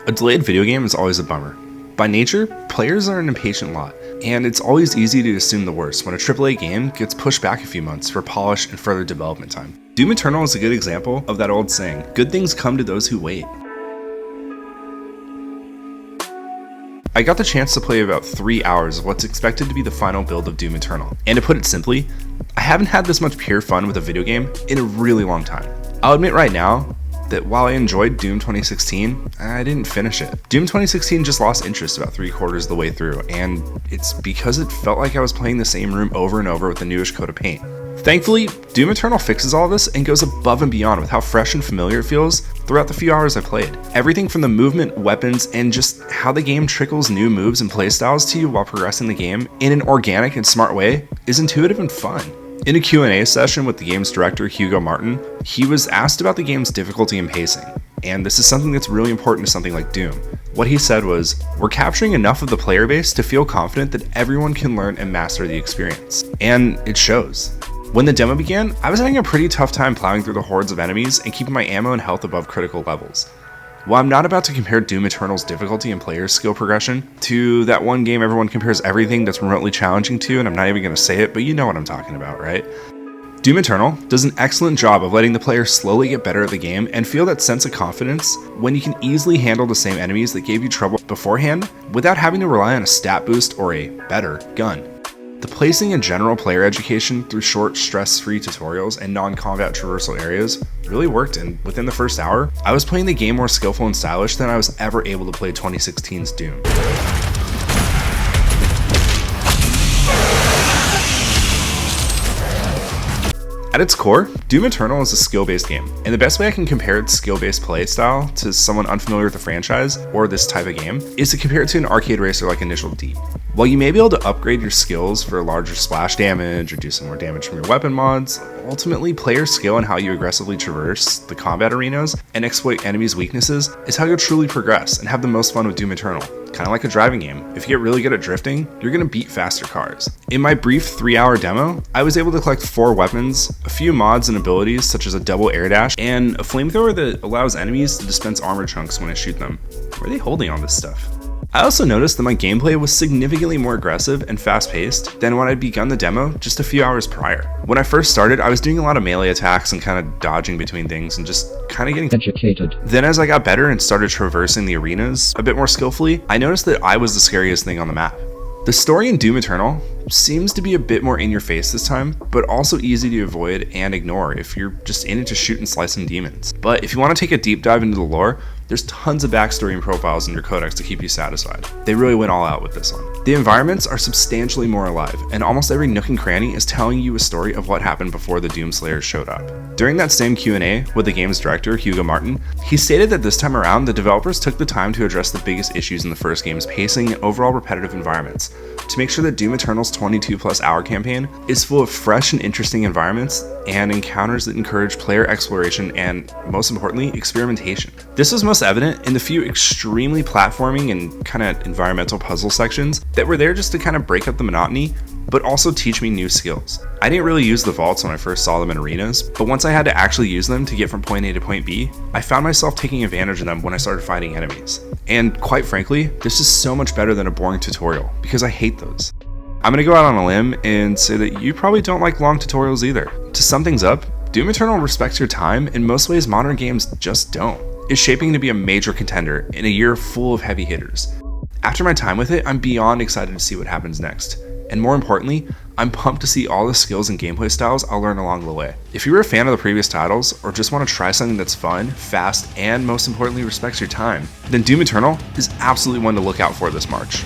A delayed video game is always a bummer. By nature, players are an impatient lot, and it's always easy to assume the worst when a AAA game gets pushed back a few months for polish and further development time. Doom Eternal is a good example of that old saying, good things come to those who wait. I got the chance to play about 3 hours of what's expected to be the final build of Doom Eternal, and to put it simply, I haven't had this much pure fun with a video game in a really long time. I'll admit right now that while I enjoyed Doom 2016, I didn't finish it. Doom 2016 just lost interest about 3/4 of the way through, and it's because it felt like I was playing the same room over and over with a newish coat of paint. Thankfully, Doom Eternal fixes all this and goes above and beyond with how fresh and familiar it feels throughout the few hours I played. Everything from the movement, weapons, and just how the game trickles new moves and playstyles to you while progressing the game in an organic and smart way is intuitive and fun. In a Q&A session with the game's director, Hugo Martin, he was asked about the game's difficulty and pacing, and this is something that's really important to something like Doom. What he said was, "We're capturing enough of the player base to feel confident that everyone can learn and master the experience." And it shows. When the demo began, I was having a pretty tough time plowing through the hordes of enemies and keeping my ammo and health above critical levels. While I'm not about to compare Doom Eternal's difficulty and player skill progression to that one game everyone compares everything that's remotely challenging to, and I'm not even going to say it, but you know what I'm talking about, right? Doom Eternal does an excellent job of letting the player slowly get better at the game and feel that sense of confidence when you can easily handle the same enemies that gave you trouble beforehand without having to rely on a stat boost or a better gun. The placing and general player education through short, stress-free tutorials and non-combat traversal areas really worked, and within the first hour, I was playing the game more skillful and stylish than I was ever able to play 2016's Doom. At its core, Doom Eternal is a skill-based game, and the best way I can compare its skill-based play style to someone unfamiliar with the franchise or this type of game is to compare it to an arcade racer like Initial D. While you may be able to upgrade your skills for larger splash damage or do some more damage from your weapon mods, ultimately player skill and how you aggressively traverse the combat arenas and exploit enemies' weaknesses is how you'll truly progress and have the most fun with Doom Eternal. Kind of like a driving game. If you get really good at drifting, you're going to beat faster cars. In my brief 3-hour demo, I was able to collect 4 weapons, a few mods and abilities such as a double air dash, and a flamethrower that allows enemies to dispense armor chunks when I shoot them. Where are they holding all this stuff? I also noticed that my gameplay was significantly more aggressive and fast-paced than when I'd begun the demo just a few hours prior. When I first started, I was doing a lot of melee attacks and kind of dodging between things and just kind of getting educated. Then as I got better and started traversing the arenas a bit more skillfully, I noticed that I was the scariest thing on the map. The story in Doom Eternal seems to be a bit more in your face this time, but also easy to avoid and ignore if you're just in it to shoot and slice some demons. But if you want to take a deep dive into the lore, there's tons of backstory and profiles in your codex to keep you satisfied. They really went all out with this one. The environments are substantially more alive, and almost every nook and cranny is telling you a story of what happened before the Doomslayers showed up. During that same Q&A with the game's director, Hugo Martin, he stated that this time around, the developers took the time to address the biggest issues in the first game's pacing and overall repetitive environments, to make sure that Doom Eternal's 22+ hour campaign is full of fresh and interesting environments and encounters that encourage player exploration and, most importantly, experimentation. This was most evident in the few extremely platforming and kind of environmental puzzle sections that were there just to kind of break up the monotony, but also teach me new skills. I didn't really use the vaults when I first saw them in arenas, but once I had to actually use them to get from point A to point B, I found myself taking advantage of them when I started fighting enemies. And quite frankly, this is so much better than a boring tutorial, because I hate those. I'm gonna go out on a limb and say that you probably don't like long tutorials either. To sum things up, Doom Eternal respects your time in most ways modern games just don't. It's shaping to be a major contender in a year full of heavy hitters. After my time with it, I'm beyond excited to see what happens next. And more importantly, I'm pumped to see all the skills and gameplay styles I'll learn along the way. If you were a fan of the previous titles, or just want to try something that's fun, fast, and most importantly respects your time, then Doom Eternal is absolutely one to look out for this March.